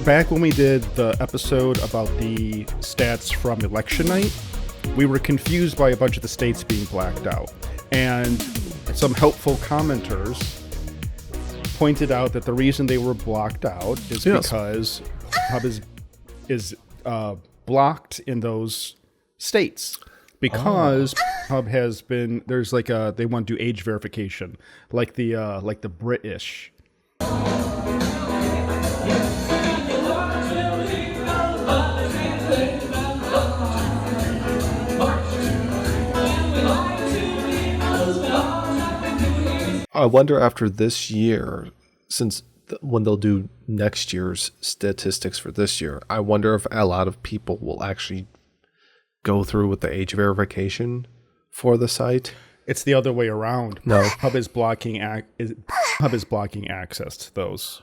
Back when we did the episode about the stats from election night, we were confused by a bunch of the states being blacked out. And some helpful commenters pointed out that the reason they were blocked out is because Hub is blocked in those states. Because Hub has been, there's like they want to do age verification, like the British. I wonder after this year, since when they'll do next year's statistics for this year, I wonder if a lot of people will actually go through with the age verification for the site. It's the other way around. No, Hub is blocking access to those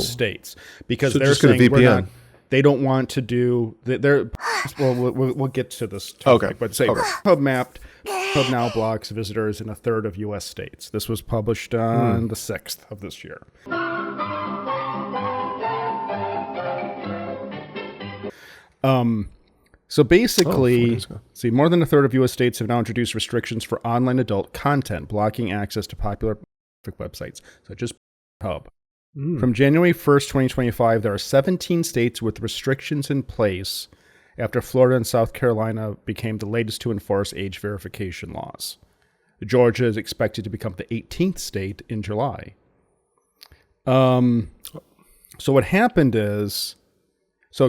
states because so they're just get a saying VPN. They don't want to do. We'll get to this topic, okay. But say Hub now blocks visitors in a third of U.S. states. This was published on the 6th of this year. So basically, more than a third of U.S. states have now introduced restrictions for online adult content, blocking access to popular websites, such as Hub. From January 1st, 2025, there are 17 states with restrictions in place after Florida and South Carolina became the latest to enforce age verification laws. Georgia is expected to become the 18th state in July. So what happened is,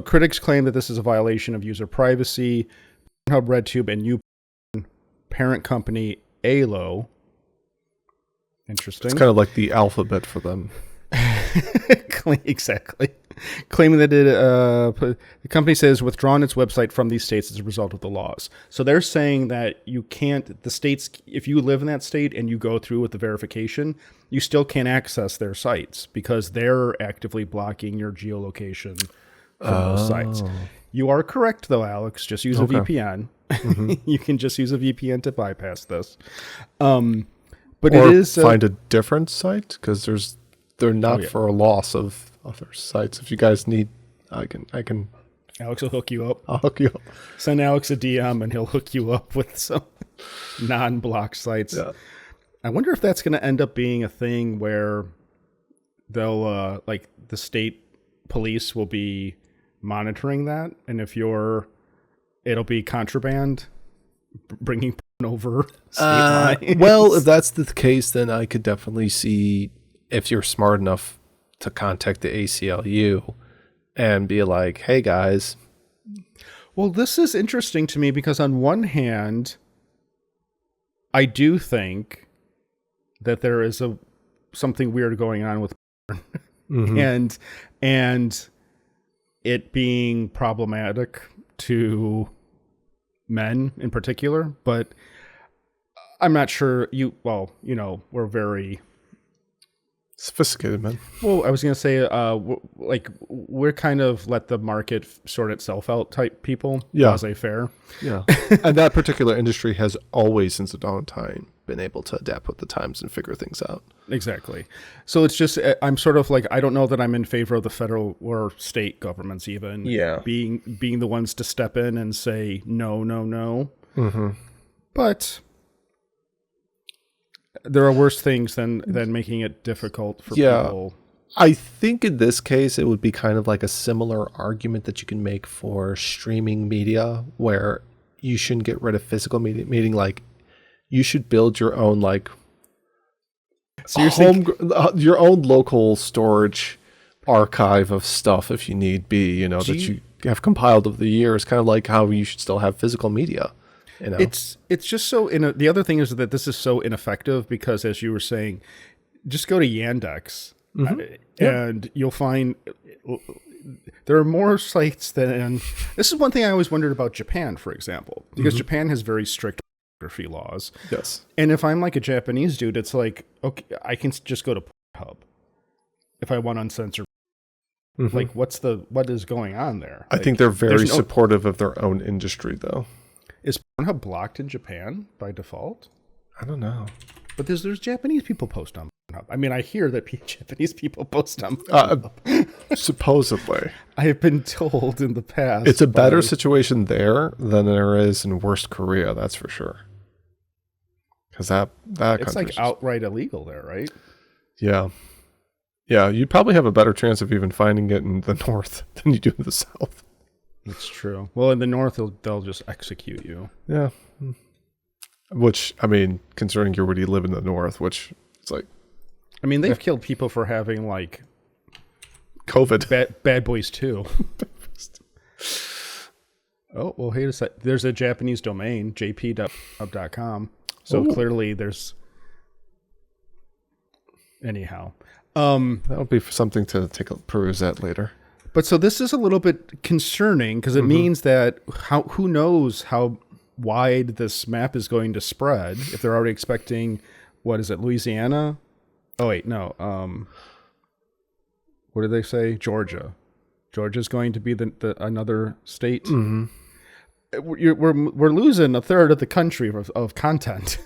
critics claim that this is a violation of user privacy. Pornhub, RedTube, and YouPorn parent company ALO. Interesting. It's kind of like the alphabet for them. Exactly. Claiming that the company says withdrawn its website from these states as a result of the laws. So they're saying that you can't, the states, if you live in that state and you go through with the verification, you still can't access their sites because they're actively blocking your geolocation from those sites. You are correct though, Alex. Just use a VPN. Mm-hmm. You can just use a VPN to bypass this. But or it is find a different site because they're not for a loss of other sites. If you guys need, I can. Alex will hook you up. I'll hook you up. Send Alex a DM and he'll hook you up with some non-blocked sites. Yeah. I wonder if that's going to end up being a thing where they'll like the state police will be monitoring that, and if it'll be contraband bringing over state lines. Well, if that's the case, then I could definitely see if you're smart enough to contact the ACLU and be like, hey guys. Well, this is interesting to me because on one hand, I do think that there is something weird going on with mm-hmm. and it being problematic to men in particular, but I'm not sure we're very sophisticated, man. Well, I was going to say, we're kind of let the market sort itself out type people. Yeah. Laissez-faire. Yeah. And that particular industry has always, since the dawn of time, been able to adapt with the times and figure things out. Exactly. So it's just, I'm sort of like, I don't know that I'm in favor of the federal or state governments even being the ones to step in and say, no. Mm-hmm. But there are worse things than making it difficult for people. I think in this case, it would be kind of like a similar argument that you can make for streaming media, where you shouldn't get rid of physical media, meaning like you should build your own your own local storage archive of stuff if you need be, that you have compiled over the years, kind of like how you should still have physical media. It's just so the other thing is that this is so ineffective because, as you were saying, just go to Yandex and you'll find there are more sites than. This is one thing I always wondered about Japan, for example, because Japan has very strict pornography laws. Yes, and if I'm like a Japanese dude, it's like, okay, I can just go to Pornhub if I want uncensored. Mm-hmm. Like, what is going on there? I think they're very supportive of their own industry, though. Is Pornhub blocked in Japan by default? I don't know. But there's Japanese people post on Pornhub. I mean, I hear that Japanese people post on Pornhub. Supposedly. I have been told in the past. It's a better situation there than there is in worst Korea, that's for sure. Because that it's like outright illegal there, right? Yeah. Yeah, you'd probably have a better chance of even finding it in the north than you do in the south. That's true. Well, in the north, they'll just execute you. Yeah. Which, I mean, considering you already live in the north, which it's like... I mean, they've killed people for having, like... COVID. Bad Boys 2. Oh, well, hey, there's a Japanese domain, jp.com. So clearly there's... Anyhow. That would be something to peruse at later. But so this is a little bit concerning because it means that who knows how wide this map is going to spread if they're already expecting, what is it, Louisiana? Oh, wait, no. What did they say? Georgia. Georgia's going to be the another state. Mm-hmm. We're losing a third of the country of content.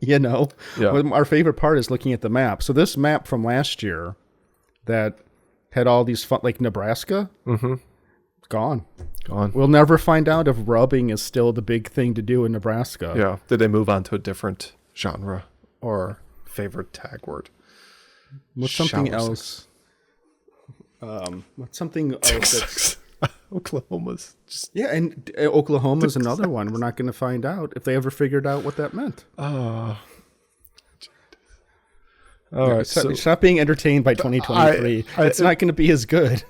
You know, Our favorite part is looking at the map. So this map from last year that had all these fun, like Nebraska, gone. We'll never find out if rubbing is still the big thing to do in Nebraska. Yeah. Did they move on to a different genre or favorite tag word? What's something else? What's something else? Oklahoma's just... Yeah, and Oklahoma's another one. We're not going to find out if they ever figured out what that meant. All right, stop being entertained by 2023. It's not going to be as good.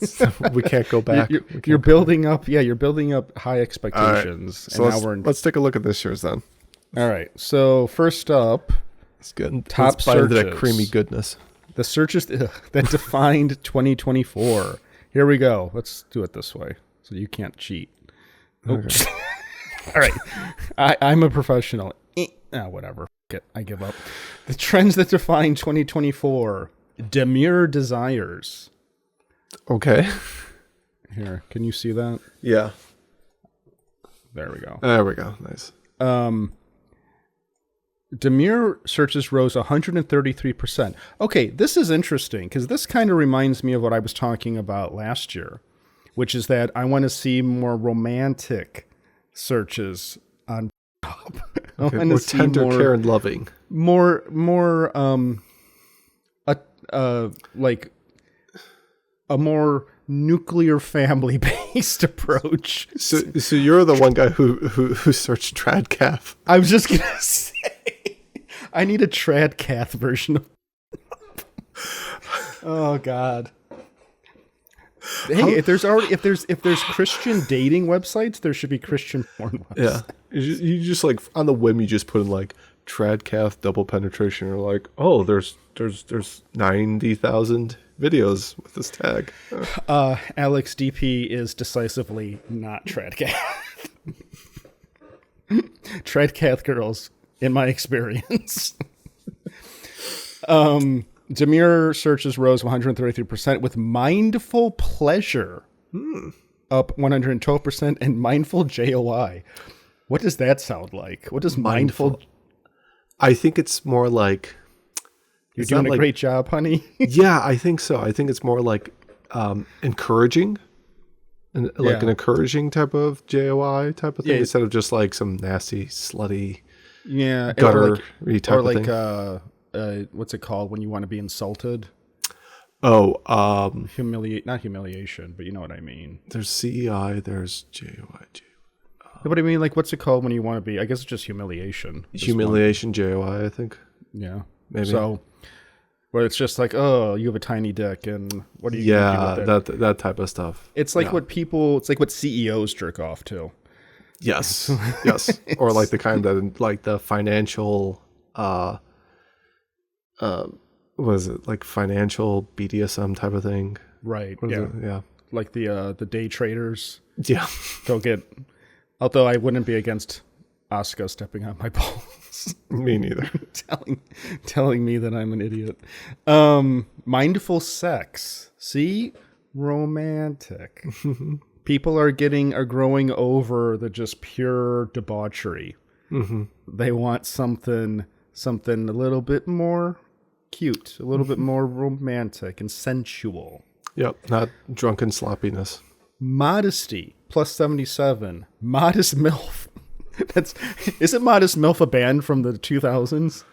We can't go back. You're building up. Yeah, you're building up high expectations. Right. So let's take a look at this year's then. All right. So first up, it's good. Top searches. That creamy goodness. The searches that defined 2024. Here we go. Let's do it this way so you can't cheat. Okay. All right. I'm a professional. Whatever. I give up. The trends that define 2024. Demure desires. Okay. Here. Can you see that? Yeah. There we go. There we go. Nice. Demure searches rose 133%. Okay, this is interesting because this kind of reminds me of what I was talking about last year, which is that I want to see more romantic searches on Pornhub. Okay, more tender, care, and loving. More, like a more nuclear family-based approach. So you're the one guy who searched Tradcath. I was just gonna say, I need a Tradcath version of. Oh God. Hey, if there's Christian dating websites, there should be Christian porn websites. Yeah, you just like on the whim, you just put in like Tradcath double penetration. You're like, oh, there's 90,000 videos with this tag. Alex DP is decisively not Tradcath. Tradcath girls, in my experience. Demure searches rose 133%, with mindful pleasure up 112%, and mindful JOI. What does that sound like? What does mindful? I think it's more like you're doing a great job, honey. Yeah, I think so. I think it's more like encouraging, and like an encouraging type of JOI type of thing, instead of just like some nasty, slutty, guttery type of thing. What's it called when you want to be insulted? Oh, not humiliation, but you know what I mean. There's CEI, there's JOI. But I mean, like, what's it called when you want to be? I guess it's just humiliation. Humiliation, JOI, I think. Yeah, maybe. So, where it's just like, oh, you have a tiny dick, and what are you? Gonna do with that type of stuff. It's like what CEOs jerk off to. Yes, yes, or like the kind that like the financial. Was it like financial BDSM type of thing? Right. Yeah. Like the day traders. Yeah. Don't get. Although I wouldn't be against Asuka stepping on my balls. Me neither. telling me that I'm an idiot. Mindful sex. See, romantic. People are growing over the just pure debauchery. Mm-hmm. They want something something a little bit more cute, a little bit more romantic and sensual. Yep, not drunken sloppiness. Modesty, plus 77. Modest MILF. Isn't Modest MILF a band from the 2000s?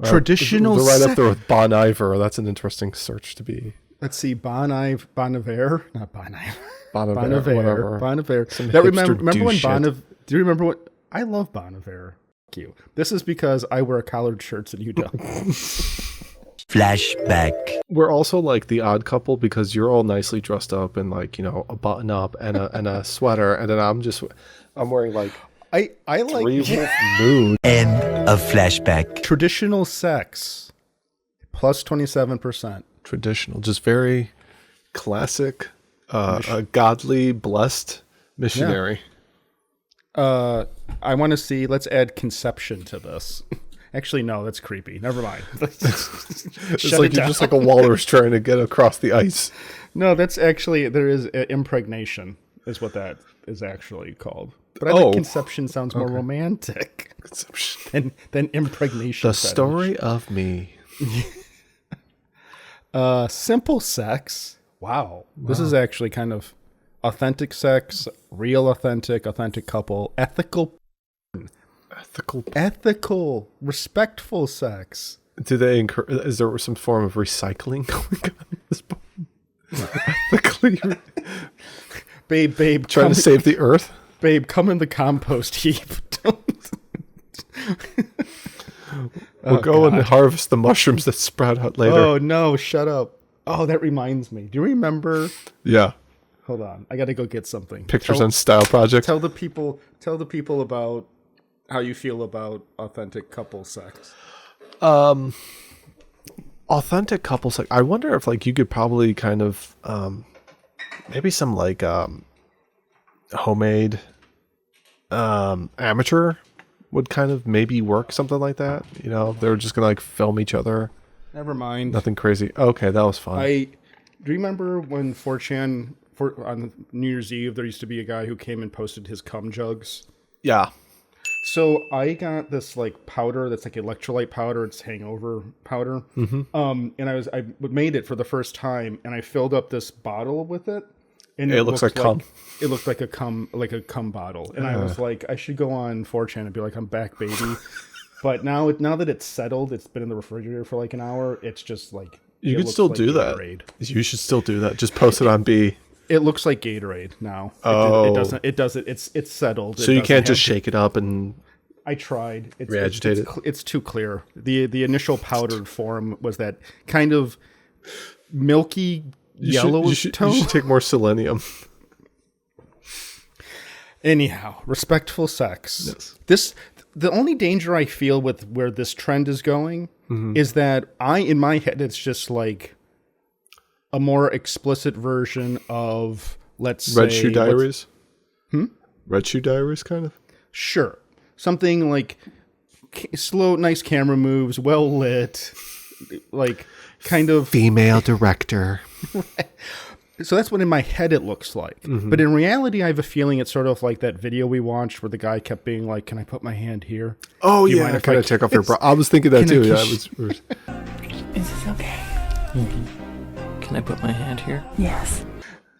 Traditional They're right up there with Bon Iver. That's an interesting search to be. Let's see, Bon Iver, not Bon Iver. Bon Bon Iver. Bon Iver. Remember when Bon Iver? Do you remember what? I love Bon Iver. Thank you. This is because I wear collared shirts and you don't. Flashback. We're also like the odd couple because you're all nicely dressed up in like, you know, a button up and a sweater, and then I'm wearing like I like Three-Wolf Moon. End of flashback. traditional sex, plus 27%. Traditional, just very classic, a godly, blessed missionary. I want to see. Let's add conception to this. Actually, no, that's creepy. Never mind. It's like you're just like a walrus trying to get across the ice. No, that's actually there is impregnation is what that is actually called. But I think conception sounds more romantic than impregnation. The story of me. Simple sex. Wow. This is actually kind of authentic sex, real authentic couple, ethical, respectful sex. Do they is there some form of recycling going on in this book? Ethically, Babe, trying to save the earth. Babe, come in the compost heap. We'll go and harvest the mushrooms that sprout out later. Oh no, shut up. Oh, that reminds me. Do you remember? Yeah. Hold on. I got to go get something. Pictures on Style Project. Tell the people about how you feel about authentic couple sex. Authentic couple sex. I wonder if like you could probably kind of maybe some like homemade amateur would kind of maybe work, something like that. You know, they're just gonna like film each other. Never mind. Nothing crazy. Okay, that was fun. Do you remember when 4chan on New Year's Eve there used to be a guy who came and posted his cum jugs? Yeah. So I got this like powder that's like electrolyte powder. It's hangover powder. Mm-hmm. And I made it for the first time, and I filled up this bottle with it. And it looks like cum. It looked like a cum bottle, and I was like, I should go on 4chan and be like, I'm back, baby. But now that it's settled, it's been in the refrigerator for like an hour. It's just like you could still do Gatorade. That. You should still do that. Just post it on B. It looks like Gatorade now. Oh, it doesn't. It doesn't. It's settled. So you can't just shake it up and. I tried. Re-agitate it. It's too clear. The initial powdered form was that kind of milky yellowish tone. You should take more selenium. Anyhow, respectful sex. Yes. The only danger I feel with where this trend is going is that in my head, it's just like a more explicit version of, let's say... Red Shoe Diaries? Red Shoe Diaries, kind of? Sure. Something like slow, nice camera moves, well lit, like kind of... Female director. So that's what in my head it looks like. Mm-hmm. But in reality, I have a feeling it's sort of like that video we watched where the guy kept being like, can I put my hand here? Oh, yeah. I kind of take off your bra. I was thinking that too. Is this okay? Can I put my hand here? Yes.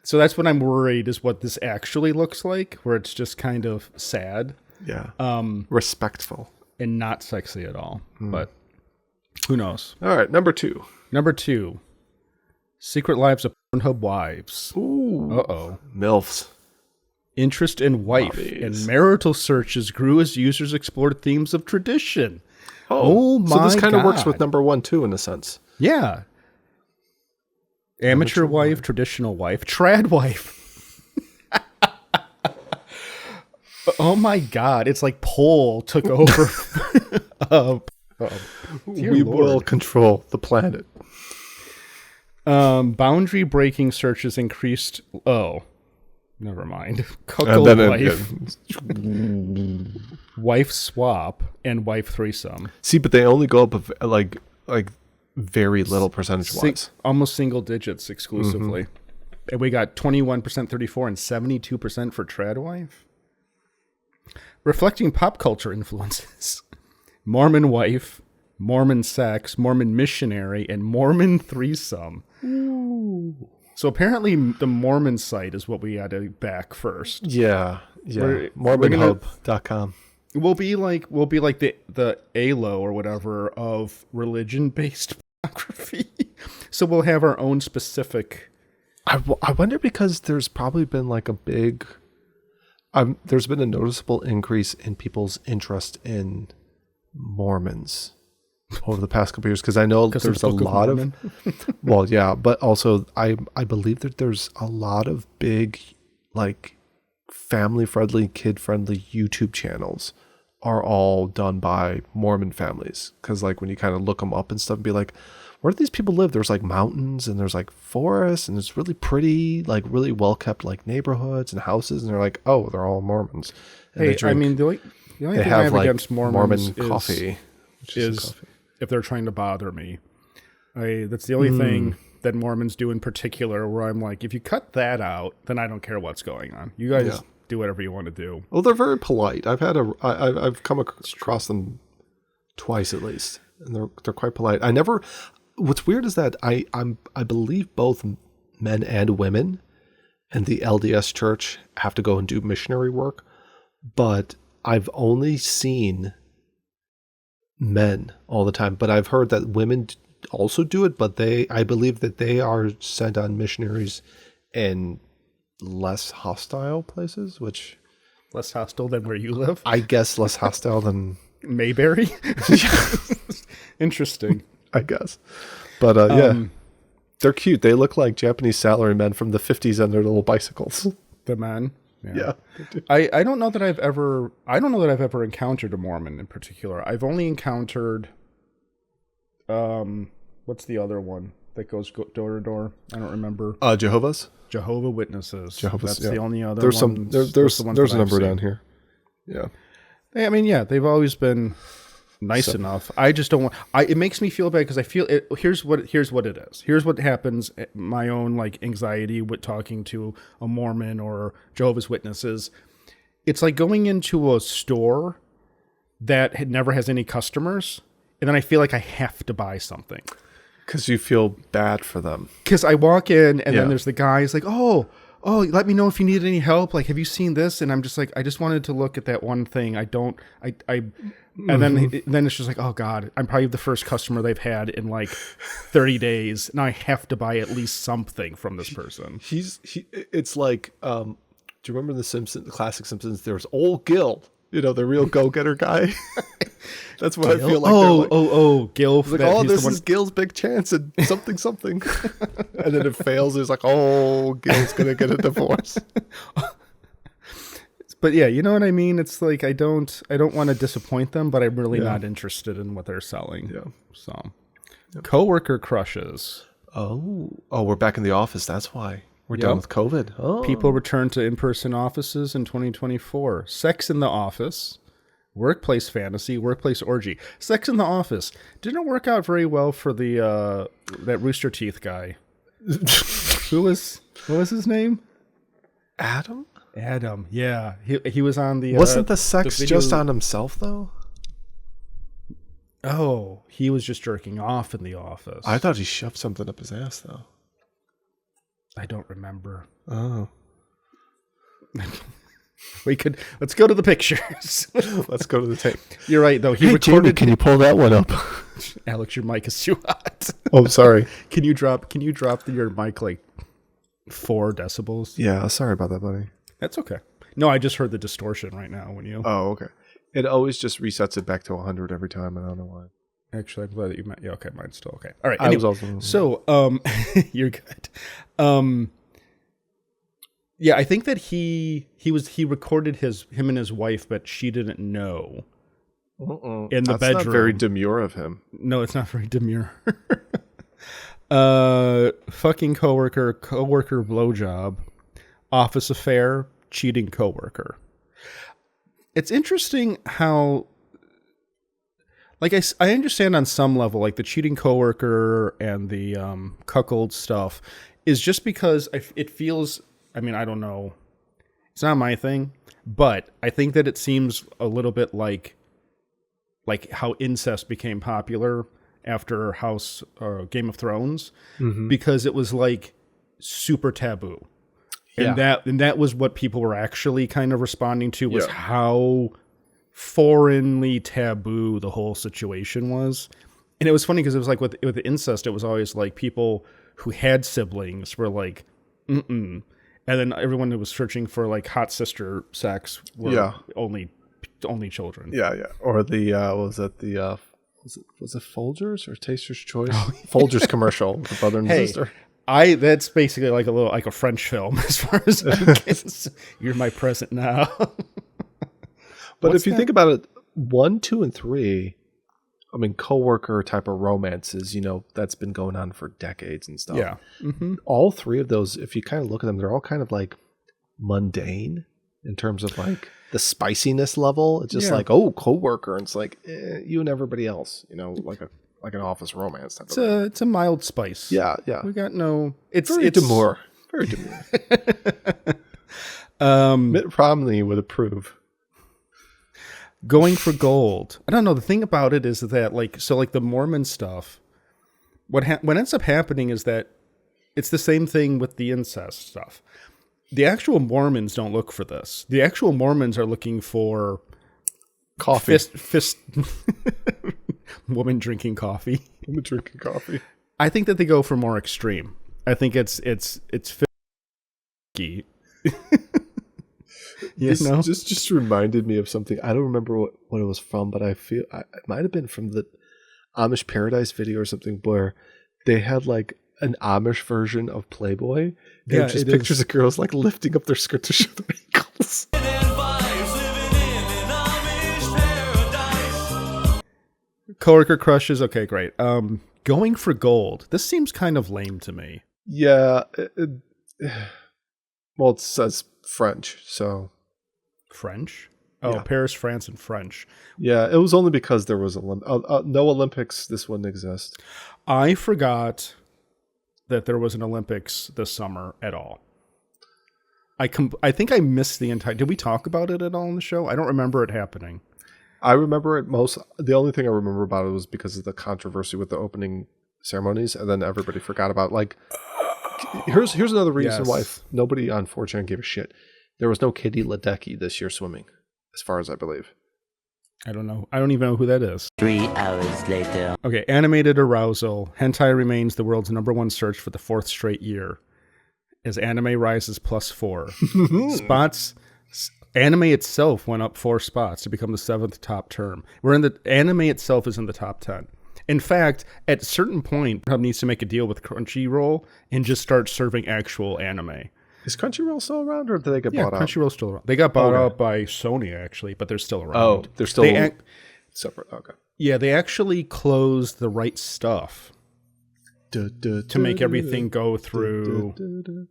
So that's what I'm worried is what this actually looks like, where it's just kind of sad. Yeah. Respectful. And not sexy at all. But who knows? All right. Number two. Secret Lives of Pornhub Wives. Ooh. Uh-oh. MILFs. Interest in wife and marital searches grew as users explored themes of tradition. Oh my God. So this kind of works with number one, too, in a sense. Yeah. Amateur wife, traditional wife, trad wife. Oh my God. It's like Pole took over. We will control the planet. Boundary breaking searches increased. Oh, never mind. Cuckold wife, wife swap, and wife threesome. See, but they only go up like very little percentage wise. Almost single digits exclusively. Mm-hmm. And we got 21%, 34%, and 72% for trad wife. Reflecting pop culture influences. Mormon wife, Mormon sex, Mormon missionary, and Mormon threesome. Ooh. So apparently the Mormon site is what we had to back first. Yeah. MormonHub.com. We'll be like the ALO or whatever of religion-based pornography. So we'll have our own specific. I wonder, because there's probably been like a big. There's been a noticeable increase in people's interest in Mormons over the past couple of years, because I know there's a lot of well, yeah, but also I believe that there's a lot of big, like, family friendly, kid friendly YouTube channels are all done by Mormon families, because like when you kind of look them up and stuff and be like, where do these people live? There's like mountains and there's like forests and it's really pretty, like really well kept like neighborhoods and houses, and they're like, oh, they're all Mormons. And hey, I mean, the only thing I have like against Mormon coffee is if they're trying to bother me. That's the only thing that Mormons do in particular where I'm like, if you cut that out, then I don't care what's going on. You guys do whatever you want to do. Well, they're very polite. I've come across them twice at least, and they're quite polite. What's weird is that I believe both men and women in the LDS church have to go and do missionary work, but I've only seen men all the time. But I've heard that women also do it, but I believe that they are sent on missionaries in less hostile places, which less hostile than where you live. I guess less hostile than Mayberry. Interesting. I guess. But yeah, they're cute. They look like Japanese salarymen from the 50s on their little bicycles. The men. Yeah. I don't know that I've ever encountered a Mormon in particular. I've only encountered what's the other one that goes door to door? I don't remember. Jehovah's Witnesses. That's the only other there's ones. There's a number down here. Yeah. I mean, yeah, they've always been nice enough. I just don't want. It makes me feel bad because I feel it. Here's what it is. Here's what happens. My own like anxiety with talking to a Mormon or Jehovah's Witnesses. It's like going into a store that never has any customers, and then I feel like I have to buy something because you feel bad for them. Because I walk in and then there's the guy. He's like, oh, let me know if you need any help. Like, have you seen this? And I'm just like, I just wanted to look at that one thing. And then it's just like, oh God, I'm probably the first customer they've had in like 30 days. Now I have to buy at least something from this person. It's like, do you remember the classic Simpsons? There's old Gil, the real go-getter guy. That's what Gil? I feel like. Gil. Like, this is Gil's big chance at something. And then it fails. It's like, Gil's going to get a divorce. But yeah, you know what I mean? It's like, I don't want to disappoint them, but I'm really not interested in what they're selling. Yeah. So, coworker crushes. Oh, we're back in the office. That's why. We're done with COVID. Oh. People return to in-person offices in 2024. Sex in the office, workplace fantasy, workplace orgy. Sex in the office didn't work out very well for the that Rooster Teeth guy. What was his name? Adam, yeah. He was on the... Wasn't the sex just on himself, though? Oh, he was just jerking off in the office. I thought he shoved something up his ass, though. I don't remember. Oh. Let's go to the pictures. Let's go to the tape. You're right, though. Hey, Jamie, can you pull that one up? Alex, your mic is too hot. Oh, sorry. Can you drop your mic like 4 decibels? Yeah, sorry about that, buddy. That's okay. No, I just heard the distortion right now when you... Oh, okay. It always just resets it back to 100 every time. I don't know why. Actually, I'm glad that you meant... Yeah, okay, mine's still okay. All right. Anyway, I was also... So, you're good. Yeah, I think that he recorded him and his wife, but she didn't know. In the bedroom. That's not very demure of him. No, it's not very demure. Fucking coworker blowjob, office affair, cheating coworker. It's interesting how, like, I understand on some level, like the cheating coworker and the cuckold stuff is just because it feels, I mean, I don't know. It's not my thing, But I think that it seems a little bit like how incest became popular after Game of Thrones, because it was like super taboo. And that was what people were actually kind of responding to, was how foreignly taboo the whole situation was. And it was funny because it was like with incest, it was always like people who had siblings were like, mm-mm. And then everyone who was searching for like hot sister sex were only children. Yeah. Or the was it Folgers or Taster's Choice? Folgers commercial with the brother and sister. That's basically like a French film as far as you're my present now. But if you think about it, 1, 2, and 3, I mean, coworker type of romances, that's been going on for decades and stuff. Yeah. Mm-hmm. All 3 of those, if you kind of look at them, they're all kind of like mundane in terms of like the spiciness level. It's just like, oh, coworker, and it's like you and everybody else, like an office romance type it's a mild spice. Yeah. We got no. It's demure. Very demure. Mitt Romney would approve. Going for gold. I don't know. The thing about it is that like the Mormon stuff. What ends up happening is that it's the same thing with the incest stuff. The actual Mormons don't look for this. The actual Mormons are looking for coffee. Fist woman drinking coffee. Woman drinking coffee. I think that they go for more extreme. I think it's fisky. Just reminded me of something. I don't remember what it was from, but I feel it might have been from the Amish Paradise video or something, where they had like an Amish version of Playboy. And just pictures of girls like lifting up their skirt to show their ankles. Coworker crushes. Okay, great. Going for gold. This seems kind of lame to me. Yeah. Well, it says French, so. French? Oh, yeah. Paris, France, and French. Yeah, it was only because there was no Olympics. This wouldn't exist. I forgot that there was an Olympics this summer at all. I think I missed the entire. Did we talk about it at all on the show? I don't remember it happening. I remember it most. The only thing I remember about it was because of the controversy with the opening ceremonies, and then everybody forgot about like. Here's another reason why nobody on 4chan gave a shit. There was no Katie Ledecky this year swimming, as far as I believe. I don't know. I don't even know who that is. 3 hours later. Okay, animated arousal. Hentai remains the world's #1 search for the 4th straight year, as anime rises +4 spots. Anime itself went up 4 spots to become the 7th top term. Anime itself is in the top 10. In fact, at a certain point, Pornhub needs to make a deal with Crunchyroll and just start serving actual anime. Is Crunchyroll still around, or did they get bought out? Crunchyroll's still around. They got bought out by Sony, actually, but they're still around. Oh, they're still separate. Okay. Yeah, they actually closed The Right Stuff to make everything go through.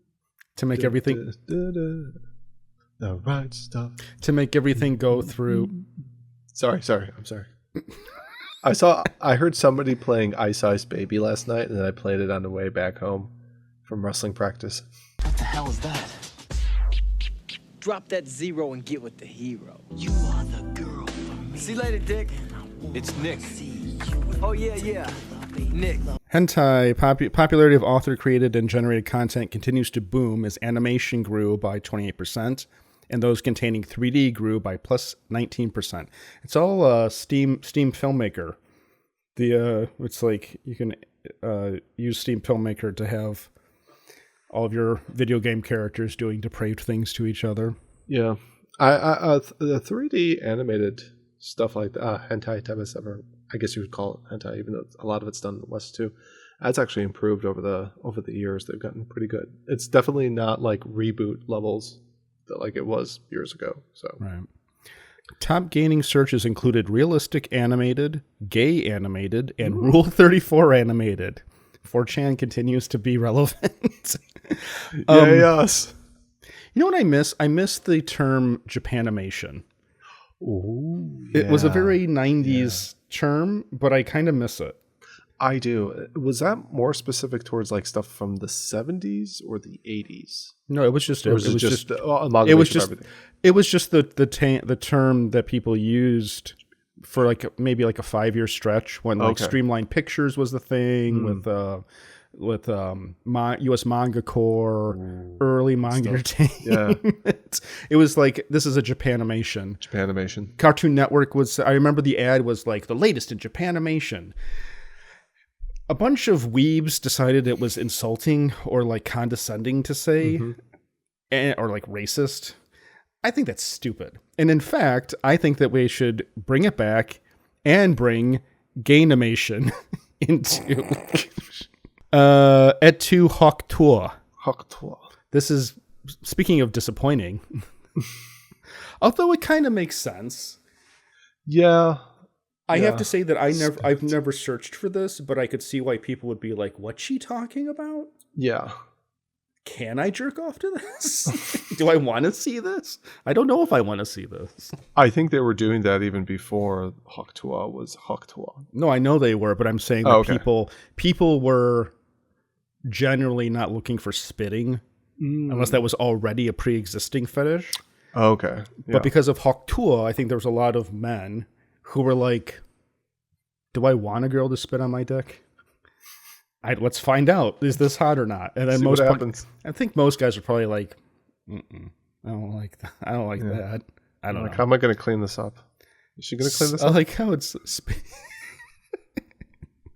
To make everything. The right stuff. To make everything go through. Sorry. I'm sorry. I heard somebody playing Ice Ice Baby last night, and then I played it on the way back home from wrestling practice. What the hell is that? Drop that 0 and get with the hero. You are the girl for me. See you later, Dick. It's Nick. Oh, yeah. Nick. Hentai popularity of author-created and generated content continues to boom as animation grew by 28%, and those containing 3D grew by plus 19%. It's all Steam Filmmaker. It's like you can use Steam Filmmaker to have all of your video game characters doing depraved things to each other. Yeah, the 3D animated stuff like hentai type of stuff, or I guess you would call it hentai, even though a lot of it's done in the West too. That's actually improved over the years. They've gotten pretty good. It's definitely not like reboot levels that like it was years ago. So right. Top gaining searches included realistic animated, gay animated, and Rule 34 animated. 4chan continues to be relevant. Yes. You know what I miss? I miss the term Japanimation. Ooh, It was a very 90s term, but I kind of miss it. I do. Was that more specific towards like stuff from the 70s or the 80s? No, it was just Or was it just amalgamation it was of just everything? it was just the term that people used for like maybe like a 5-year stretch when like Okay. Streamline Pictures was the thing with US Manga Corps, early manga entertainment. It was like, this is a Japanimation. Japanimation. Cartoon Network was, I remember the ad was like the latest in Japanimation. A bunch of weebs decided it was insulting or like condescending to say, or like racist. I think that's stupid. And in fact, I think that we should bring it back and bring Gainimation into Et tu hoc toi. Hoc toi. This is, speaking of disappointing, although it kind of makes sense. Yeah. I have to say that I've never searched for this, but I could see why people would be like, what's she talking about? Yeah. Can I jerk off to this? Do I want to see this? I don't know if I want to see this. I think they were doing that even before Hoc toi was Hoc toi. No, I know they were, but I'm saying that people were generally not looking for spitting unless that was already a pre-existing fetish. Okay. Yeah. But because of Hoc toi, I think there was a lot of men who were like, do I want a girl to spit on my dick? Let's find out. Is this hot or not? And then See what happens. I think most guys are probably like, I don't like that. I don't like that. I don't know. How am I going to clean this up? Is she going to clean this I up? like how it's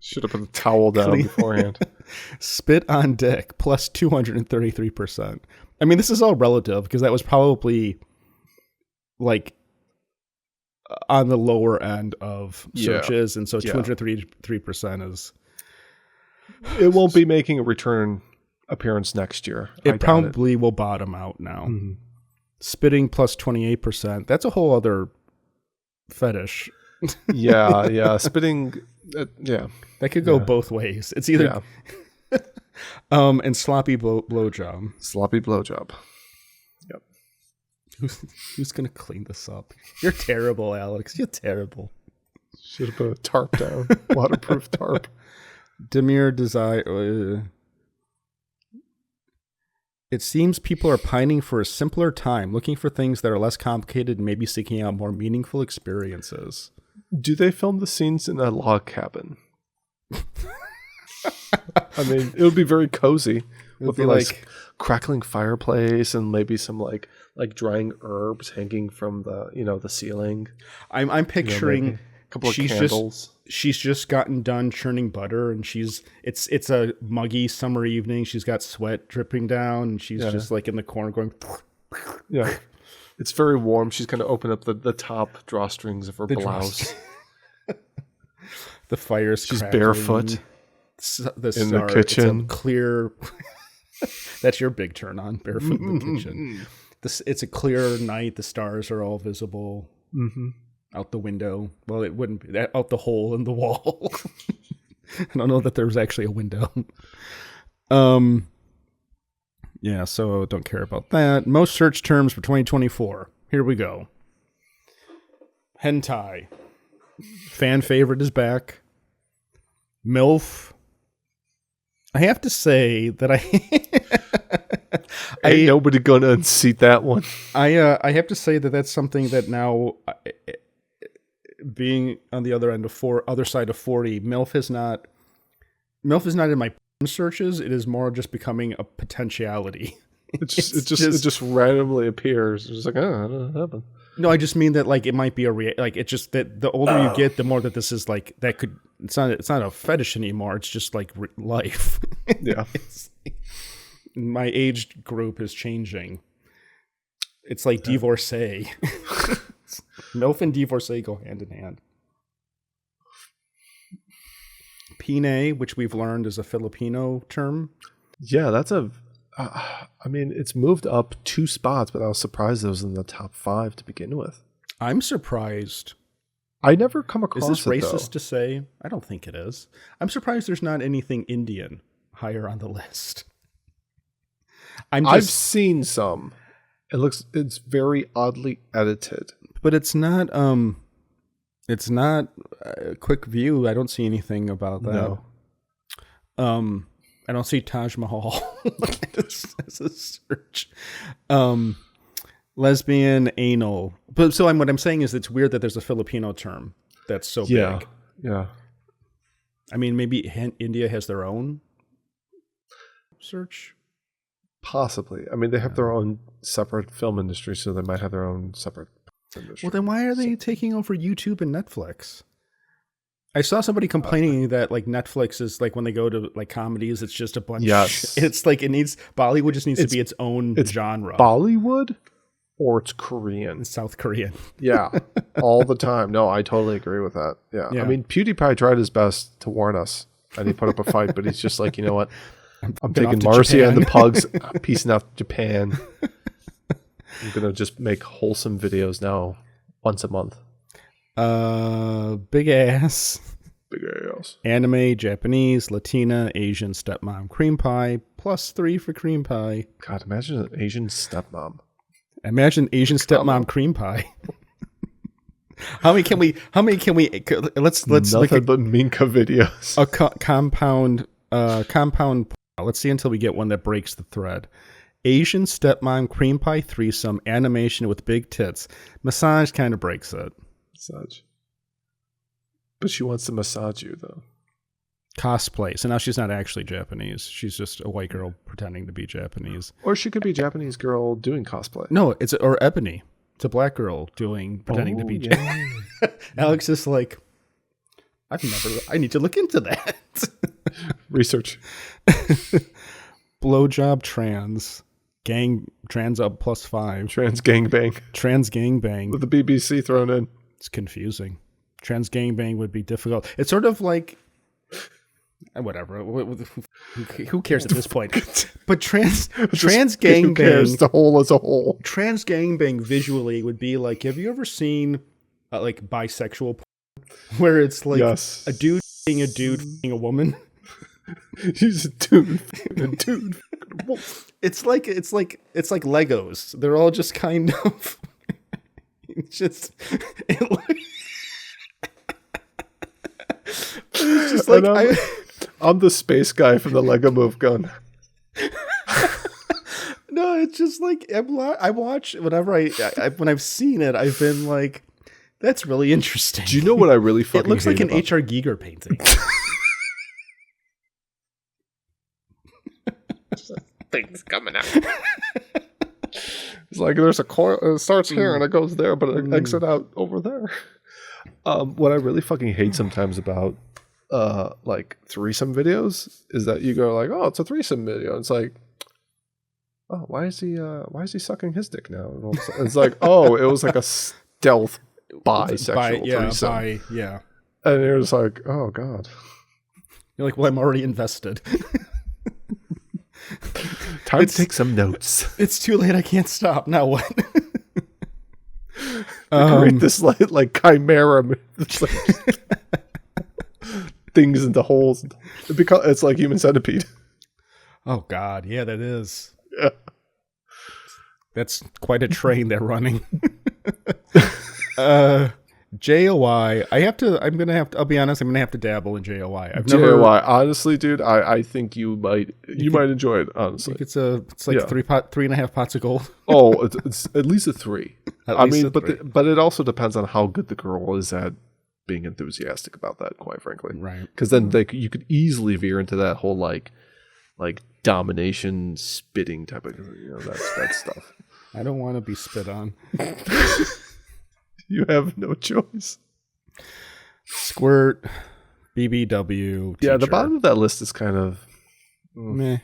Should have put the towel down beforehand. spit on dick plus 233%. I mean, this is all relative because that was probably like on the lower end of searches. And so 233% is... It won't be making a return appearance next year. It probably will bottom out now. Mm-hmm. Spitting plus 28%. That's a whole other fetish. Yeah. Spitting, That could go both ways. It's either and sloppy blowjob. Sloppy blowjob. Yep. Who's gonna clean this up? You're terrible, Alex. You're terrible. Should have put a tarp down. Waterproof tarp. Demir desire. It seems people are pining for a simpler time, looking for things that are less complicated and maybe seeking out more meaningful experiences. Do they film the scenes in a log cabin? I mean, it would be very cozy. With be the nice like crackling fireplace and maybe some like drying herbs hanging from the ceiling. I'm picturing a couple of candles. She's just gotten done churning butter, and it's a muggy summer evening. She's got sweat dripping down, and she's just like in the corner going. Yeah, it's very warm. She's going to open up the top drawstrings of her blouse. The fire's She's crackling. barefoot in the kitchen. It's a clear. That's your big turn on, barefoot in the kitchen. It's a clear night. The stars are all visible. Mm-hmm. Out the window. Well, it wouldn't be that out the hole in the wall. I don't know that there was actually a window. Yeah, so don't care about that. Most search terms for 2024. Here we go. Hentai. Fan favorite is back. MILF. I have to say that Ain't nobody gonna unseat that one. I have to say that that's something that now, being on the other side of 40, MILF is not in my searches. It is more just becoming a potentiality. It just randomly appears. It's just like, oh, I don't know what happened. No, I just mean that like it might be it's just that the older you get, the more that this is like that could. It's not a fetish anymore. It's just like life. Yeah. My age group is changing. It's like divorcee. MILF and divorcee go hand in hand. Pine, which we've learned is a Filipino term. Yeah, that's I mean, it's moved up 2 spots, but I was surprised it was in the top 5 to begin with. I'm surprised. I never come across it. Is this racist to say? I don't think it is. I'm surprised there's not anything Indian higher on the list. I've seen some. It's very oddly edited. But it's not a quick view. I don't see anything about that. No. I don't see Taj Mahal as a search. Lesbian, anal. But so what I'm saying is it's weird that there's a Filipino term that's so big. Yeah. I mean, maybe India has their own search. Possibly. I mean, they have their own separate film industry, so they might have their own separate industry. Well, then why are they taking over YouTube and Netflix? I saw somebody complaining that like Netflix is like when they go to like comedies, it's just a bunch. Yes. It's like Bollywood just needs to be its own genre. Bollywood or it's Korean. It's South Korean. Yeah. All the time. No, I totally agree with that. Yeah. I mean, PewDiePie tried his best to warn us and he put up a fight, but he's just like, you know what? I'm taking Marcia and the pugs, peacing out to Japan. I'm going to just make wholesome videos now once a month. Big ass. Big ass. Anime, Japanese, Latina, Asian, stepmom, cream pie, +3 for cream pie. God, imagine an Asian stepmom. Imagine Asian stepmom cream pie. How many can we let's nothing but Minka videos. A compound let's see until we get one that breaks the thread. Asian stepmom cream pie threesome animation with big tits. Massage kind of breaks it. Massage. But she wants to massage you though. Cosplay. So now she's not actually Japanese. She's just a white girl pretending to be Japanese. Or she could be a Japanese girl doing cosplay. No, or Ebony. It's a black girl pretending to be Japanese. Alex is like, I need to look into that. Research. Blowjob trans up +5. Trans gangbang. Trans gangbang. With the BBC thrown in. It's confusing. Trans gangbang would be difficult. It's sort of like, whatever. Who cares at this point? But trans gangbang. Who cares? The whole as a whole. Trans gangbang visually would be like, have you ever seen like bisexual porn? Where it's like a dude being a dude being a woman? He's a dude. A dude. It's like Legos. They're all just kind of it's just it's just like I'm the space guy from the Lego Move Gun. No, it's just like I watch whenever when I've seen it, I've been like, that's really interesting. Do you know what I really fucking hate? It looks like an H.R. Giger painting. Things coming out. It's like there's a coil. It starts here and it goes there, but it exits out over there. What I really fucking hate sometimes about like threesome videos is that you go like, oh, it's a threesome video. It's like, oh, why is he sucking his dick now? And it's like, oh, it was like a stealth bisexual threesome. Yeah. And you're just like, oh god. You're like, well, I'm already invested. Time to take some notes. It's too late. I can't stop. Now what? Create this like chimera, like, things into holes. It's like Human Centipede. Oh God, yeah, that is. Yeah. That's quite a train they're running. JOI. I'll be honest, I'm gonna have to dabble in JOI. JOI, honestly, dude, I think you might enjoy it, honestly. It's like 3.5 pots of gold. Oh, it's at least a 3. But it also depends on how good the girl is at being enthusiastic about that, quite frankly. Right. Because then you could easily veer into that whole like domination spitting type of that stuff. I don't want to be spit on. You have no choice. Squirt, BBW. Yeah, the bottom of that list is kind of meh.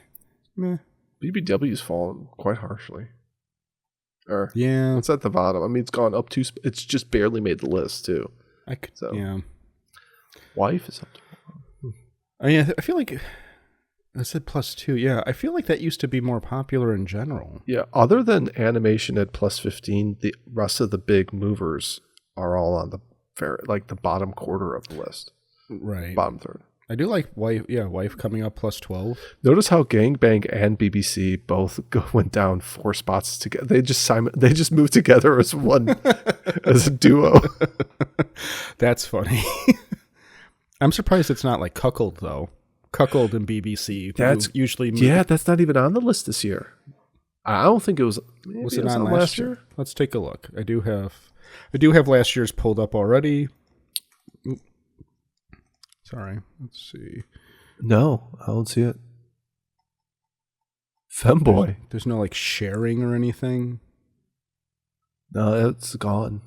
BBW's fallen quite harshly. Or yeah, it's at the bottom. I mean, it's gone up to. It's just barely made the list too. Yeah. Wife is up to. I mean, I feel like I said +2. Yeah, I feel like that used to be more popular in general. Yeah, other than animation at +15, the rest of the big movers are all on the the bottom quarter of the list. Right. Bottom third. I do like Wife coming up +12. Notice how Gangbang and BBC both went down 4 spots together. They just moved together as one as a duo. That's funny. I'm surprised it's not like Cuckold though. Cuckold and BBC. That's usually that's not even on the list this year. I don't think it was. Was it on last year? Let's take a look. I do have last year's pulled up already. Oop. Sorry. Let's see. No, I don't see it. Femboy. There's no like sharing or anything. No, it's gone.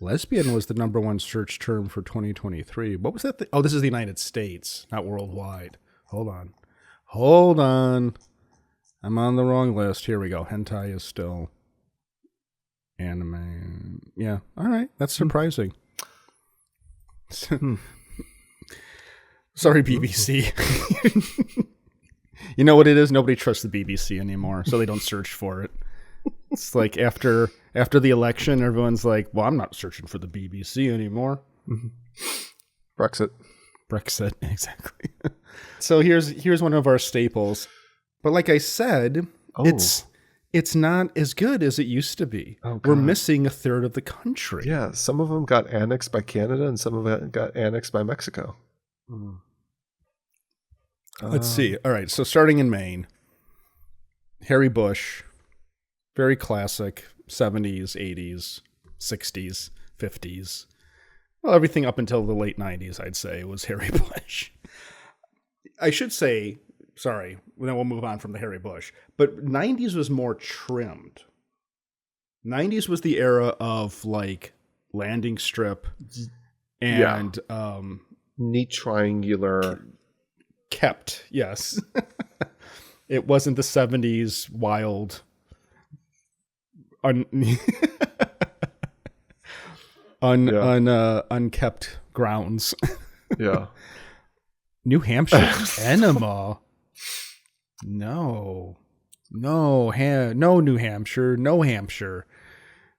Lesbian was the number one search term for 2023. What was that? Oh, this is the United States, not worldwide. Hold on. I'm on the wrong list. Here we go. Hentai is still anime. Yeah. All right. That's surprising. Sorry, BBC. You know what it is? Nobody trusts the BBC anymore, so they don't search for it. It's like after the election, everyone's like, well, I'm not searching for the BBC anymore. Brexit, exactly. So here's one of our staples. But like I said, it's not as good as it used to be. Oh, we're missing a third of the country. Yeah, some of them got annexed by Canada and some of it got annexed by Mexico. Let's see. All right, so starting in Maine, Harry Bush, very classic, 70s, 80s, 60s, 50s. Well, everything up until the late 90s, I'd say, was Harry Bush. I should say, sorry, then we'll move on from the Harry Bush, but 90s was more trimmed. 90s was the era of, like, landing strip and... neat triangular... Kept, yes. It wasn't the 70s wild... unkept grounds. Yeah. New Hampshire enema. No, New Hampshire, no Hampshire.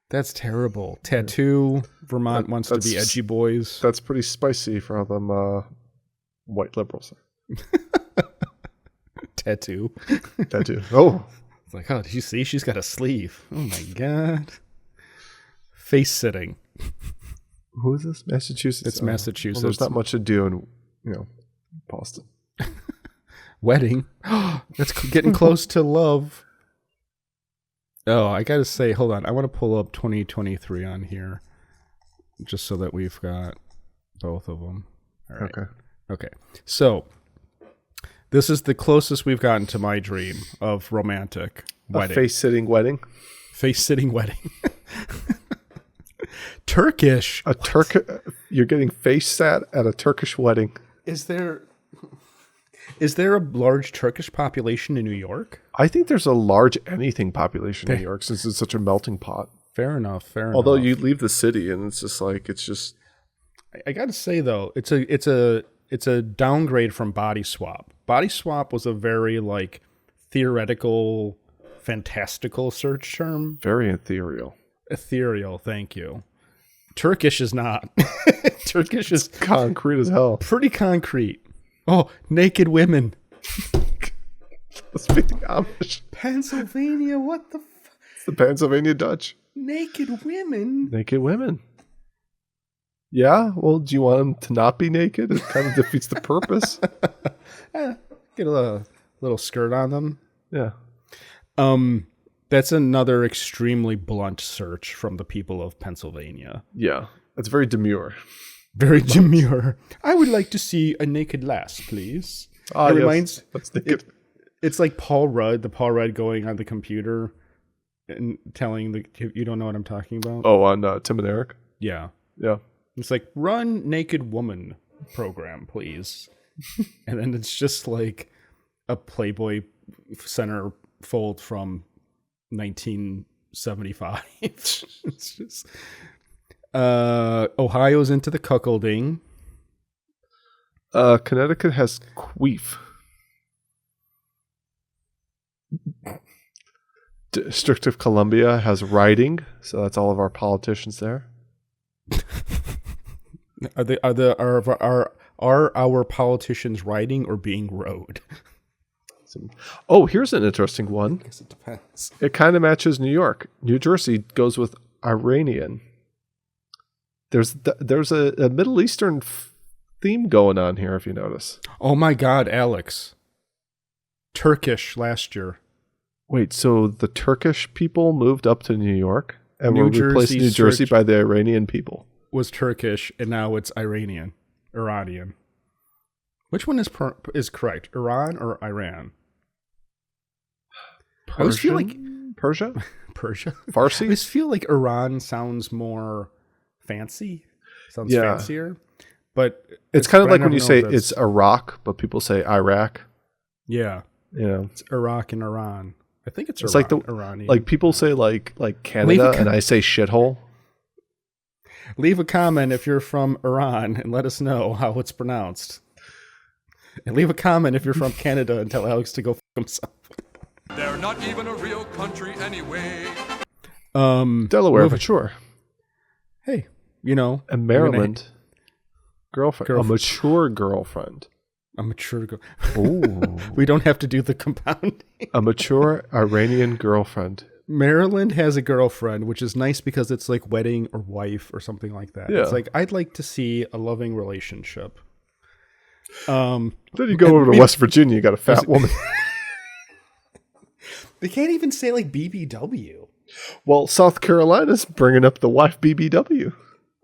That's terrible. Tattoo. Vermont wants to be edgy boys. That's pretty spicy for them white liberals. Tattoo. Oh. It's like, oh, did you see? She's got a sleeve. Oh my God. Face sitting. Who is this? Massachusetts. It's Massachusetts. Well, there's not much to do in, Boston. Wedding. That's getting close to love. Oh, I got to say, hold on. I want to pull up 2023 on here just so that we've got both of them. All right. Okay. So this is the closest we've gotten to my dream of romantic wedding. A face-sitting wedding? Face-sitting wedding. Turkish. You're getting face sat at a Turkish wedding. Is there a large Turkish population in New York? I think there's a large anything population in New York since it's such a melting pot. Fair enough. Although you leave the city and it's just like I got to say though, it's a downgrade from Body Swap. Body Swap was a very like theoretical, fantastical search term. Very ethereal. Ethereal, thank you. Turkish is not. Turkish is concrete as hell. Pretty concrete. Oh, naked women. Speaking Amish. Pennsylvania, what the It's the Pennsylvania Dutch. Naked women? Naked women. Yeah, well, do you want them to not be naked? It kind of defeats the purpose. Get a little skirt on them. Yeah. That's another extremely blunt search from the people of Pennsylvania. Yeah, it's very demure. Very demure. I would like to see a naked lass, please. It reminds. That's naked. It's like Paul Rudd going on the computer and telling you don't know what I'm talking about. Oh, on Tim and Eric. Yeah. Yeah. It's like run naked woman program, please, and then it's just like a Playboy center fold from 1975. It's just Ohio's into the cuckolding. Connecticut has queef. District of Columbia has riding, so that's all of our politicians there. Are our politicians riding or being rode? Oh, here's an interesting one. I guess it depends. It kind of matches New York. New Jersey goes with Iranian. There's a Middle Eastern theme going on here, if you notice. Oh my God, Alex. Turkish last year. Wait, so the Turkish people moved up to New York and New were replaced Jersey New Jersey search- by the Iranian people? Was Turkish, and now it's Iranian. Which one is correct? Iran or Iran? I always feel like Persia? Persia. I Farsi? always feel like Iran sounds more fancy. Sounds Yeah. fancier. But It's kind of I like when don't you know say if that's- it's Iraq, but people say Iraq. Yeah. You know, It's Iraq and Iran. I think it's It's Iran, like the- Iranian. like people say like Canada, a and I say shithole. Leave a comment if you're from Iran and let us know how it's pronounced. And leave a comment if you're from Canada and tell Alex to go f himself. They're not even a real country anyway. Delaware, moving- for sure. Hey, you know, And we're gonna- Maryland, girlfriend, a mature girlfriend. a mature girl. Ooh, We don't have to do the compounding. a mature Iranian girlfriend. Maryland has a girlfriend, which is nice because it's like wedding or wife or something like that. Yeah. It's like I'd like to see a loving relationship. Then you go over to West Virginia, you got a fat woman. They can't even say like BBW. Well, South Carolina's bringing up the wife BBW.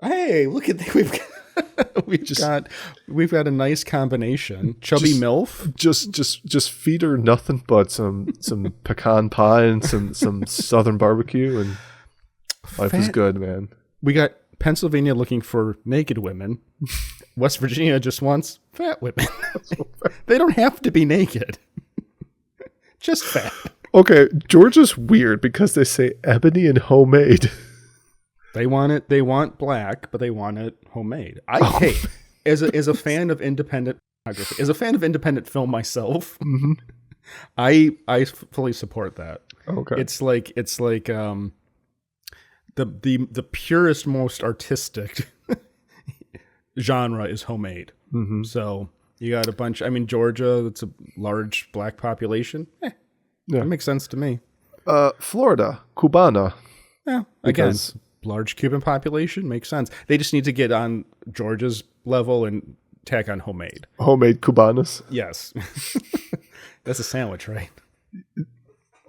Hey, look at that. We've got a nice combination. Chubby MILF. Just feed her nothing but some pecan pie and some southern barbecue, and life is good, man. We got Pennsylvania looking for naked women. West Virginia just wants fat women. They don't have to be naked. Just fat. Okay, Georgia's weird because they say ebony and homemade. They want it. They want black, but they want it homemade. Hey, as a fan of independent photography, as a fan of independent film myself, I fully support that. Okay, It's like the purest, most artistic genre is homemade. Mm-hmm. So you got a bunch. I mean, Georgia, it's a large black population. That makes sense to me. Florida, Cubana. Yeah, again, Because- large Cuban population makes sense. They just need to get on Georgia's level and tack on homemade. Homemade Cubanas. Yes, that's a sandwich, right?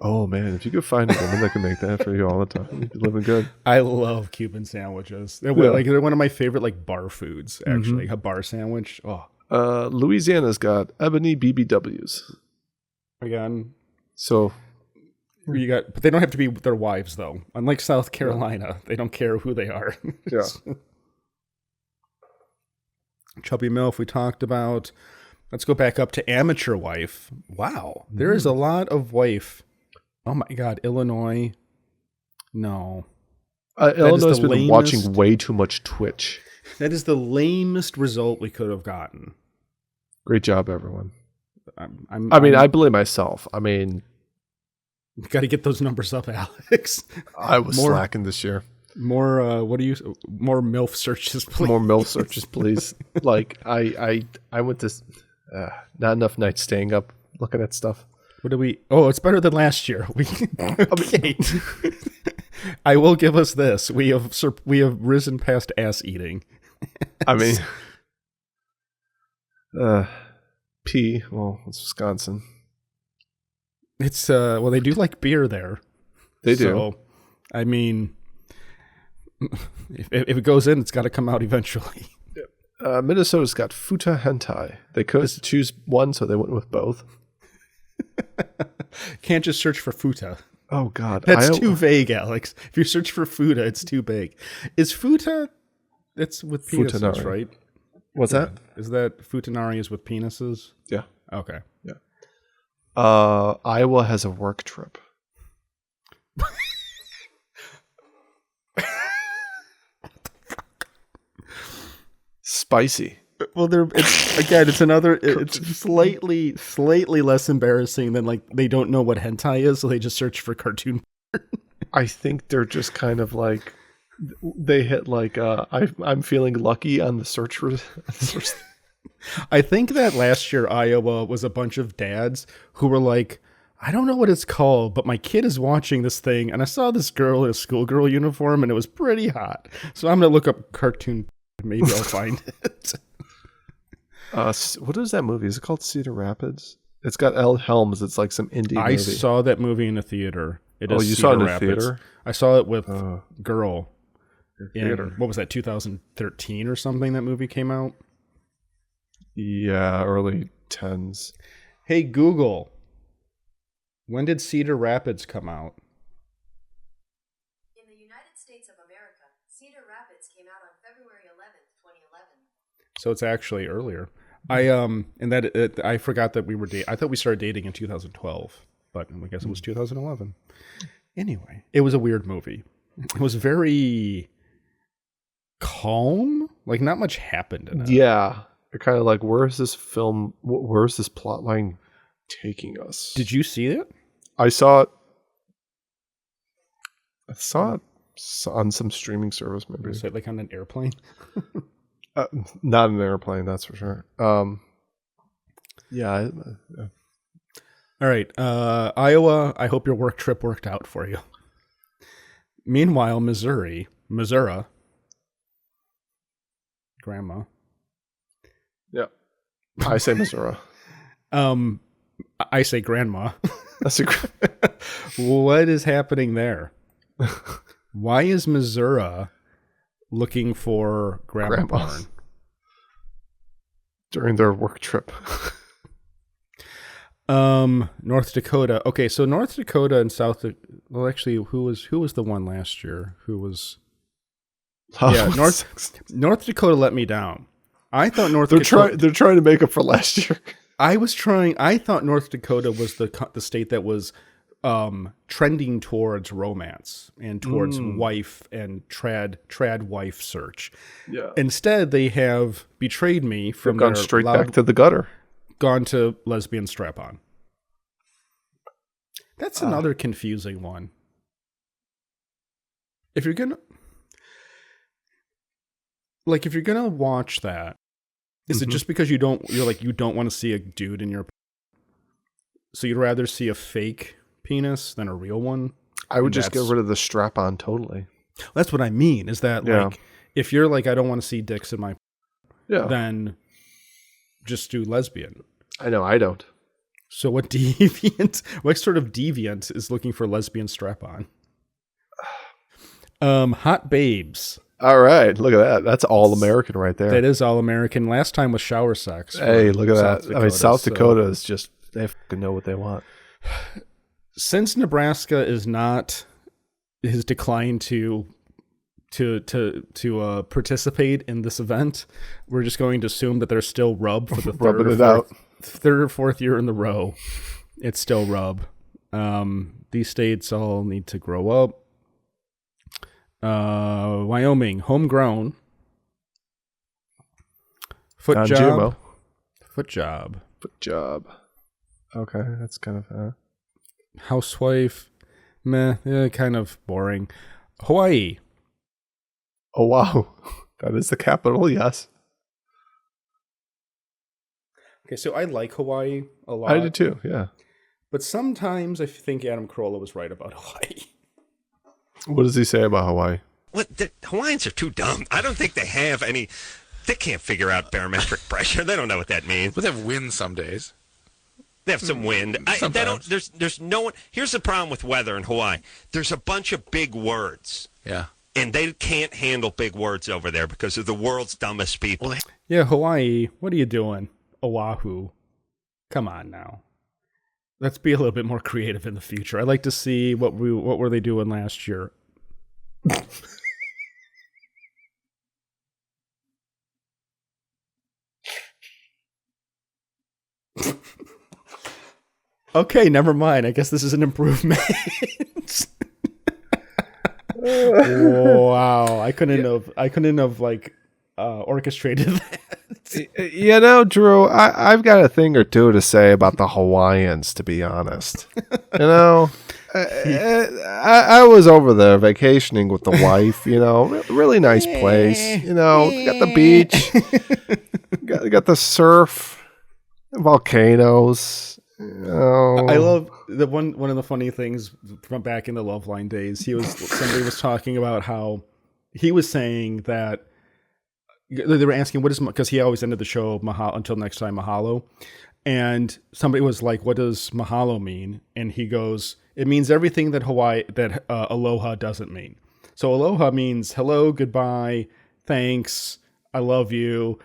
Oh man, if you could find a woman that can make that for you all the time, you'd be living good. I love Cuban sandwiches. They're they're one of my favorite like bar foods. Actually, a bar sandwich. Oh, Louisiana's got ebony BBWs. again, So you got, but they don't have to be their wives though. Unlike South Carolina, they don't care who they are. yeah, Chubby MILF we talked about. Let's go back up to amateur wife. Wow, there is a lot of wife. Oh my God, Illinois. No, Illinois has the been lamest- watching way too much Twitch. that is the lamest result we could have gotten. Great job, everyone. I'm I blame myself. I mean, got to get those numbers up, Alex. I was More- slacking this year. More more MILF searches, please. More MILF searches, please. Like I went to not enough nights staying up looking at stuff. What do we? Oh, it's better than last year. Okay. I will give us this. We have risen past ass eating. I mean, well, it's Wisconsin. It's well, they do like beer there. They do. So, I mean, if it goes in, it's got to come out eventually. Minnesota's got Futa Hentai. They could choose one, so they went with both. Can't just search for futa. Oh God, That's too vague, Alex. If you search for futa, it's too vague. Is futa? It's with penises, Futanari. right? What's that? Is that futanari is with penises? Yeah. Okay. Iowa has a work trip. Spicy. Well, it's another. It's slightly less embarrassing than like they don't know what hentai is, so they just search for cartoon. I think they're just kind of like they hit like I'm feeling lucky on the search for. I think that last year Iowa was a bunch of dads who were like, I don't know what it's called, but my kid is watching this thing, and I saw this girl in a schoolgirl uniform, and it was pretty hot. So I'm gonna look up cartoon. Maybe I'll find it. What is that movie? Is it called Cedar Rapids? It's got Elle Helms. It's like some indie I movie. saw that movie in the theater. It Oh, is you saw it in Cedar the Rapids. theater? I saw it with Girl. Theater. What was that, 2013 or something that movie came out? Yeah, early 10s. Hey, Google. When did Cedar Rapids come out? In the United States of America, Cedar Rapids came out on February 11th, 2011. So it's actually earlier. I forgot that we were I thought we started dating in 2012, but I guess it was 2011. Anyway, it was a weird movie. It was very calm. Like, not much happened in it. Yeah. You're kind of like, where's this film? Where's this plot line taking us? Did you see it? I saw it. I saw it on some streaming service, maybe. Was it like on an airplane? Not an airplane, that's for sure. Yeah. All right. Iowa, I hope your work trip worked out for you. Meanwhile, Missouri, Grandma. Yeah. I say Missouri. I say Grandma. That's a What is happening there? Why is Missouri looking for Grandma porn? During their work trip. North Dakota. Okay, so North Dakota and well, actually, who was the one last year? Who was? Yeah, North Dakota let me down. I thought They're trying to make up for last year. I thought North Dakota was the state that was trending towards romance and towards wife and trad wife search. Yeah. Instead, they have betrayed me from gone straight back to the gutter. Gone to lesbian strap-on. That's another confusing one. If you're gonna watch that, is it just because you don't want to see a dude in your, so you'd rather see a fake penis than a real one? I would just get rid of the strap-on totally. That's what I mean, is that like, if you're like, I don't want to see dicks in my, then just do lesbian. I know, I don't. So what sort of deviant is looking for lesbian strap-on? Hot babes. All right, look at that. That's all American right there. That is all American. Last time was shower sex. Hey, look at that. Dakota, South Dakota is just, they fucking know what they want. Since Nebraska has declined to participate in this event, we're just going to assume that they're still rub for the third or fourth year in the row. It's still rub. These states all need to grow up. Wyoming, homegrown. Foot job. Okay, that's kind of Housewife, meh, kind of boring. Hawaii. Oh wow, that is the capital. Yes. Okay, so I like Hawaii a lot. I do too. Yeah. But sometimes I think Adam Carolla was right about Hawaii. What does he say about Hawaii? What, the Hawaiians are too dumb. I don't think they have any. They can't figure out barometric pressure. They don't know what that means. But they have wind some days. They have some wind. They don't. There's no one. Here's the problem with weather in Hawaii. There's a bunch of big words. Yeah. And they can't handle big words over there because of the world's dumbest people. Yeah, Hawaii. What are you doing? Oahu. Come on now. Let's be a little bit more creative in the future. I'd like to see what were they doing last year. Okay, never mind. I guess this is an improvement. Wow, I couldn't have like orchestrated that. You know, Drew, I've got a thing or two to say about the Hawaiians, to be honest. You know, I was over there vacationing with the wife, you know, really nice place. You know, got the beach, got the surf, volcanoes. Oh. I love the one of the funny things from back in the Loveline days. Somebody was talking about how he was saying that they were asking what is, because he always ended the show mahalo, until next time, mahalo. And somebody was like, what does mahalo mean? And he goes, it means everything that aloha doesn't mean. So aloha means hello, goodbye, thanks, I love you.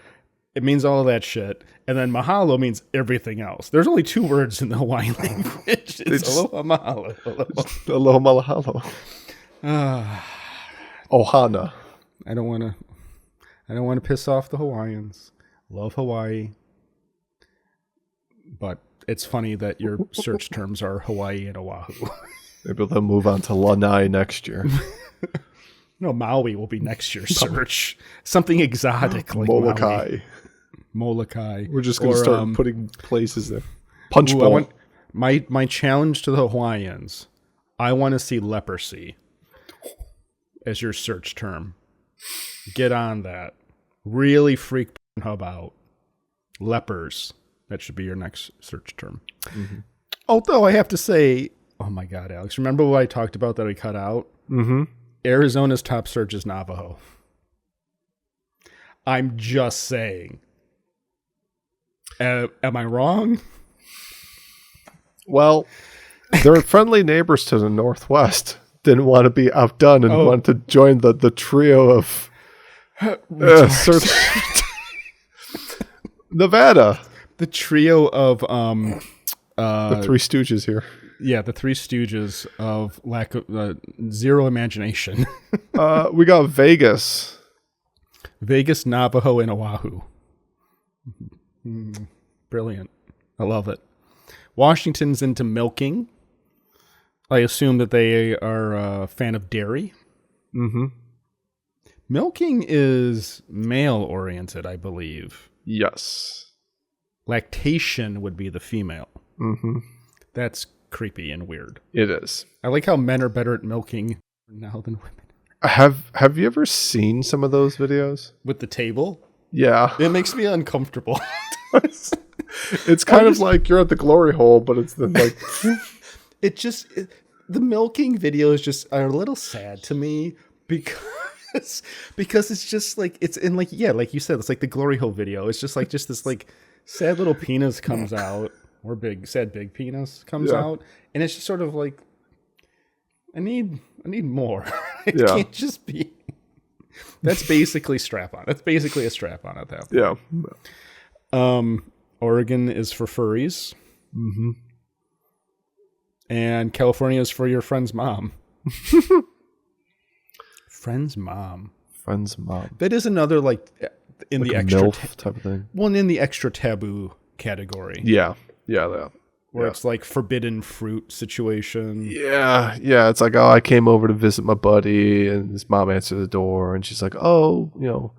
It means all of that shit. And then mahalo means everything else. There's only 2 words in the Hawaiian language. It's aloha, mahalo. Aloha malahalo. Ohana. I don't want to piss off the Hawaiians. Love Hawaii. But it's funny that your search terms are Hawaii and Oahu. Maybe they'll move on to Lanai next year. No, Maui will be next year's search. Something exotic like Molokai. Molokai. We're just going to start putting places there. Punch Bowl. My challenge to the Hawaiians, I want to see leprosy as your search term. Get on that. Really freak Pornhub out. Lepers. That should be your next search term. Mm-hmm. Although I have to say, oh my God, Alex, remember what I talked about that I cut out? Mm-hmm. Arizona's top search is Navajo. I'm just saying. Am I wrong? Well, their friendly neighbors to the northwest didn't want to be outdone and wanted to join the trio of search. Nevada. The trio of the Three Stooges here. Yeah, the Three Stooges of lack of zero imagination. We got Vegas, Navajo, and Oahu. Brilliant. I love it. Washington's into milking. I assume that they are a fan of dairy. Mm-hmm. Milking is male-oriented, I believe. Yes. Lactation would be the female. Mm-hmm. That's creepy and weird. It is. I like how men are better at milking now than women. Have you ever seen some of those videos? With the table? Yeah. It makes me uncomfortable. It's kind of like you're at the glory hole, but it's like... The milking videos just are a little sad to me because it's just like, it's in like, yeah, like you said, it's like the glory hole video. It's just this like sad little penis comes out, or sad big penis comes out. And it's just sort of like, I need more. It can't just be. That's basically strap on. That's basically a strap on at that point. Yeah. Oregon is for furries. Mm-hmm. And California is for your friend's mom. Friend's mom. That is another like in like the extra MILF type of thing. Well, in the extra taboo category. Yeah. Where it's like forbidden fruit situation. Yeah. It's like, oh, I came over to visit my buddy, and his mom answered the door, and she's like, oh,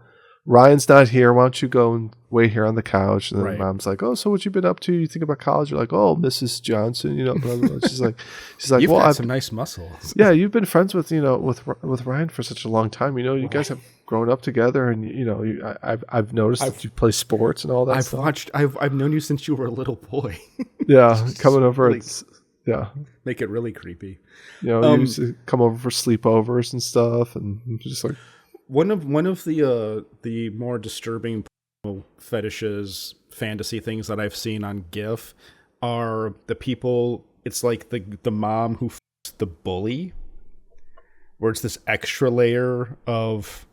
Ryan's not here. Why don't you go and wait here on the couch? And then mom's like, oh, so what you been up to? You think about college? You're like, oh, Mrs. Johnson, blah, blah, blah. She's like, you've well, got some nice muscles. Yeah, you've been friends with with Ryan for such a long time. You guys have grown up together, and I've noticed that you play sports and all that. I've known you since you were a little boy. Yeah, coming over. Make it really creepy. You used to come over for sleepovers and stuff, and just like. One of the more disturbing fetishes, fantasy things that I've seen on GIF are the people. It's like the mom who f***s the bully, where it's this extra layer of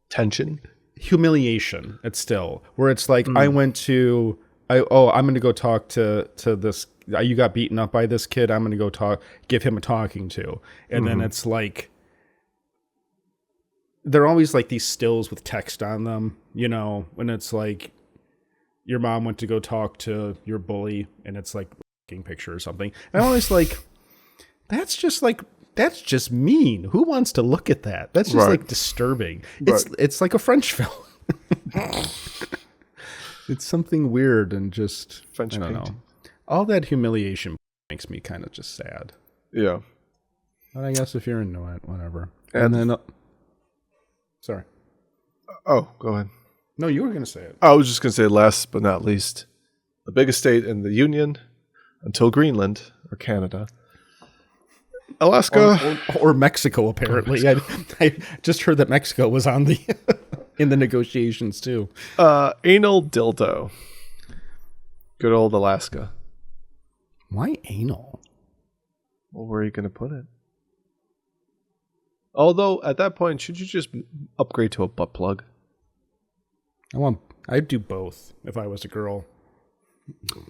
tension, humiliation. It's still where it's like I'm going to go talk to this. You got beaten up by this kid. I'm going to go give him a talking to, and then it's like. They're always like these stills with text on them, when it's like your mom went to go talk to your bully and it's like a picture or something. And I'm always like, that's just mean. Who wants to look at that? That's just like disturbing. It's like a French film. It's something weird and just, French I don't know. All that humiliation makes me kind of just sad. Yeah. But I guess if you're into it, whatever. And then... Sorry. Oh, go ahead. No, you were going to say it. I was just going to say last but not least, the biggest state in the Union until Greenland or Canada. Alaska. Or Mexico, apparently. I just heard that Mexico was on the... in the negotiations too. Anal dildo. Good old Alaska. Why anal? Well, where are you going to put it? Although, at that point, should you just upgrade to a butt plug? I'd do both if I was a girl.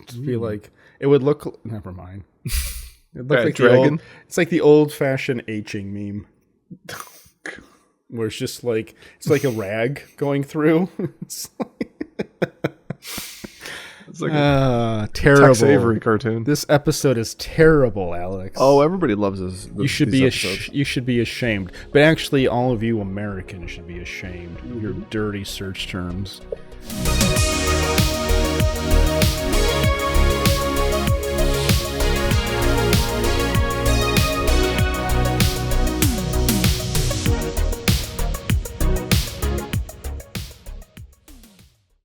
Just feel like it would look. Never mind. It looked like dragon. It's like the old-fashioned H-ing meme, where it's just like a rag going through. It's like a terrible Tex Avery cartoon. This episode is terrible, Alex. Oh, everybody loves this. You should be ashamed. But actually, all of you Americans should be ashamed. Your dirty search terms.